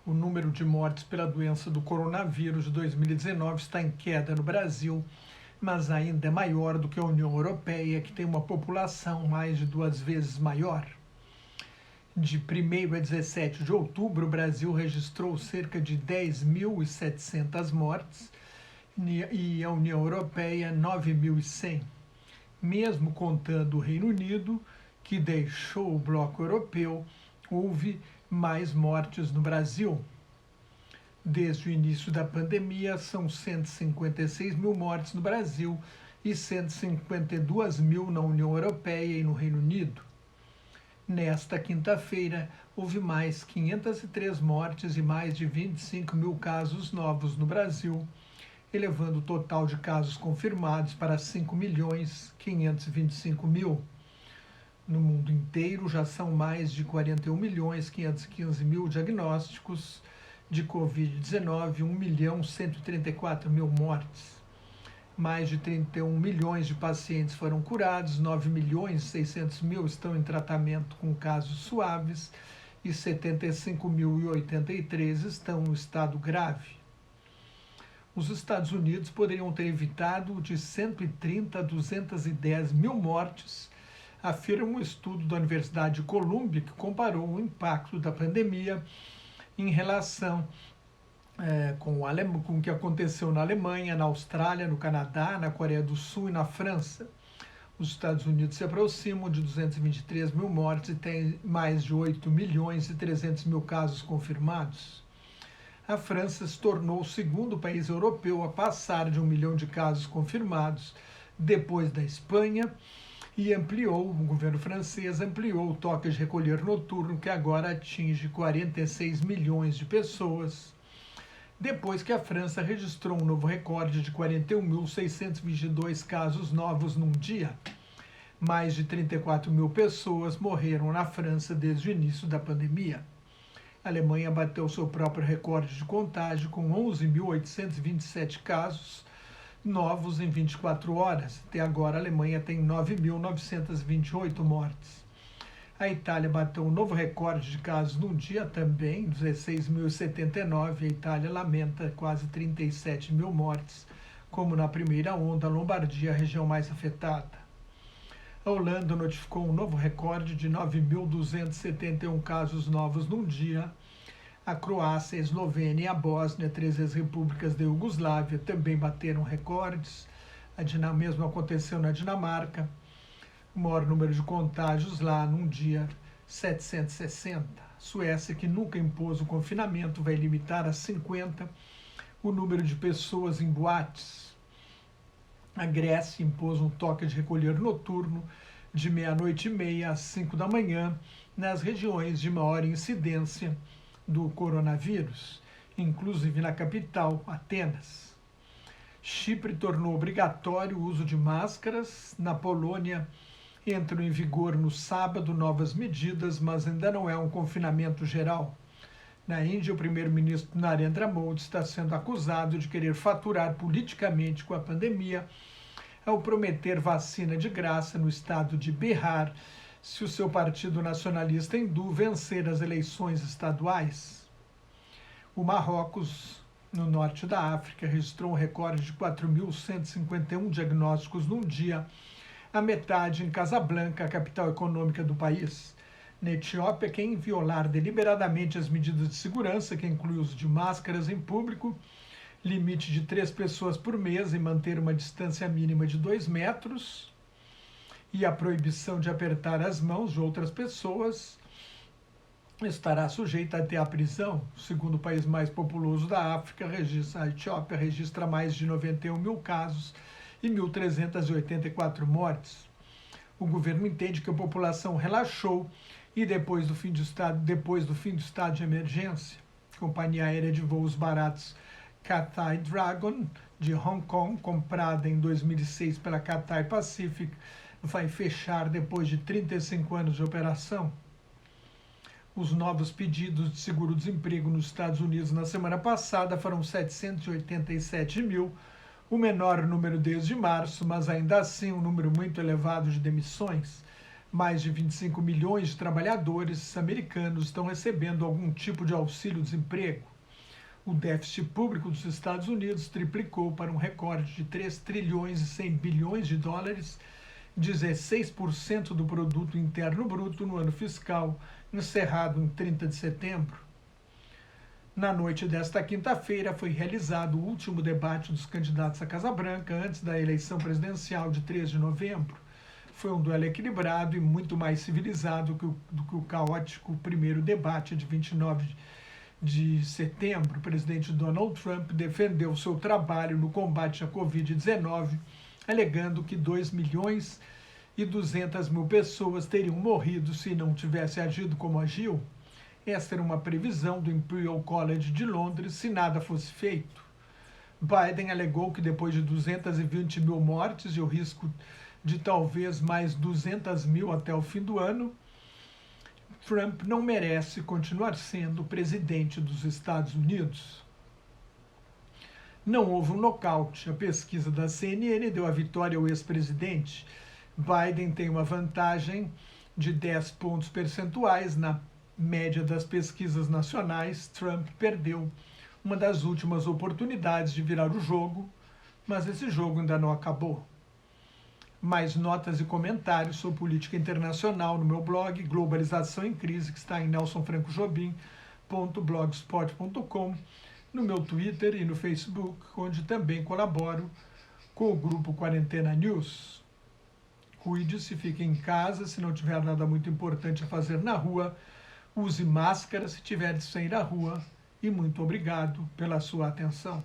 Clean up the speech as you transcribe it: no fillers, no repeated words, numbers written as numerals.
O número de mortes pela doença do coronavírus de 2019 está em queda no Brasil, mas ainda é maior do que a União Europeia, que tem uma população mais de 2 vezes maior. De 1º a 17 de outubro, o Brasil registrou cerca de 10.700 mortes e a União Europeia 9.100. Mesmo contando o Reino Unido, que deixou o bloco europeu, houve mais mortes no Brasil. Desde o início da pandemia, são 156 mil mortes no Brasil e 152 mil na União Europeia e no Reino Unido. Nesta quinta-feira, houve mais 503 mortes e mais de 25 mil casos novos no Brasil, elevando o total de casos confirmados para 5.525.000. No mundo inteiro, já são mais de 41.515.000 diagnósticos de Covid-19 e 1.134.000 mortes. Mais de 31 milhões de pacientes foram curados, 9.600.000 estão em tratamento com casos suaves e 75.083 estão no estado grave. Os Estados Unidos poderiam ter evitado de 130 a 210 mil mortes, afirma um estudo da Universidade de Colômbia que comparou o impacto da pandemia em relação com o que aconteceu na Alemanha, na Austrália, no Canadá, na Coreia do Sul e na França. Os Estados Unidos se aproximam de 223 mil mortes e tem mais de 8.300.000 casos confirmados. A França se tornou o segundo país europeu a passar de 1 milhão de casos confirmados, depois da Espanha, e o governo francês ampliou o toque de recolher noturno, que agora atinge 46 milhões de pessoas, depois que a França registrou um novo recorde de 41.622 casos novos num dia. Mais de 34 mil pessoas morreram na França desde o início da pandemia. A Alemanha bateu seu próprio recorde de contágio com 11.827 casos novos em 24 horas. Até agora, a Alemanha tem 9.928 mortes. A Itália bateu um novo recorde de casos num dia também, 16.079. A Itália lamenta quase 37 mil mortes, como na primeira onda. A Lombardia, a região mais afetada. A Holanda notificou um novo recorde de 9.271 casos novos num dia. A Croácia, a Eslovênia e a Bósnia, 3 ex-repúblicas da Iugoslávia, também bateram recordes. O mesmo aconteceu na Dinamarca. O maior número de contágios lá num dia, 760. A Suécia, que nunca impôs o confinamento, vai limitar a 50 o número de pessoas em boates. A Grécia impôs um toque de recolher noturno de 00:30 às 5 da manhã nas regiões de maior incidência do coronavírus, inclusive na capital, Atenas. Chipre tornou obrigatório o uso de máscaras. Na Polônia, entram em vigor no sábado novas medidas, mas ainda não é um confinamento geral. Na Índia, o primeiro-ministro Narendra Modi está sendo acusado de querer faturar politicamente com a pandemia ao prometer vacina de graça no estado de Bihar se o seu partido nacionalista hindu vencer as eleições estaduais. O Marrocos, no norte da África, registrou um recorde de 4.151 diagnósticos num dia, a metade em Casablanca, a capital econômica do país. Na Etiópia, quem violar deliberadamente as medidas de segurança, que inclui o uso de máscaras em público, limite de 3 pessoas por mesa e manter uma distância mínima de 2 metros, e a proibição de apertar as mãos de outras pessoas, estará sujeita até à prisão. O segundo país mais populoso da África, a Etiópia, registra mais de 91 mil casos e 1.384 mortes. O governo entende que a população relaxou e depois do fim do estado de emergência. A companhia aérea de voos baratos Cathay Dragon, de Hong Kong, comprada em 2006 pela Cathay Pacific, vai fechar depois de 35 anos de operação. Os novos pedidos de seguro-desemprego nos Estados Unidos na semana passada foram 787 mil, o menor número desde março, mas ainda assim um número muito elevado de demissões. Mais de 25 milhões de trabalhadores americanos estão recebendo algum tipo de auxílio-desemprego. O déficit público dos Estados Unidos triplicou para um recorde de 3 trilhões e 100 bilhões de dólares, 16% do produto interno bruto no ano fiscal, encerrado em 30 de setembro. Na noite desta quinta-feira foi realizado o último debate dos candidatos à Casa Branca antes da eleição presidencial de 3 de novembro. Foi um duelo equilibrado e muito mais civilizado do que o caótico primeiro debate de 29 de setembro. O presidente Donald Trump defendeu seu trabalho no combate à Covid-19, alegando que 2 milhões e 200 mil pessoas teriam morrido se não tivesse agido como agiu. Esta era uma previsão do Imperial College de Londres se nada fosse feito. Biden alegou que depois de 220 mil mortes e o risco de talvez mais 200 mil até o fim do ano, Trump não merece continuar sendo presidente dos Estados Unidos. Não houve um nocaute. A pesquisa da CNN deu a vitória ao ex-presidente. Biden tem uma vantagem de 10 pontos percentuais na média das pesquisas nacionais. Trump perdeu uma das últimas oportunidades de virar o jogo, mas esse jogo ainda não acabou. Mais notas e comentários sobre política internacional no meu blog Globalização em Crise, que está em nelsonfrancojobim.blogspot.com, no meu Twitter e no Facebook, onde também colaboro com o grupo Quarentena News. Cuide-se, fique em casa, se não tiver nada muito importante a fazer na rua, use máscara se tiver de sair à rua, e muito obrigado pela sua atenção.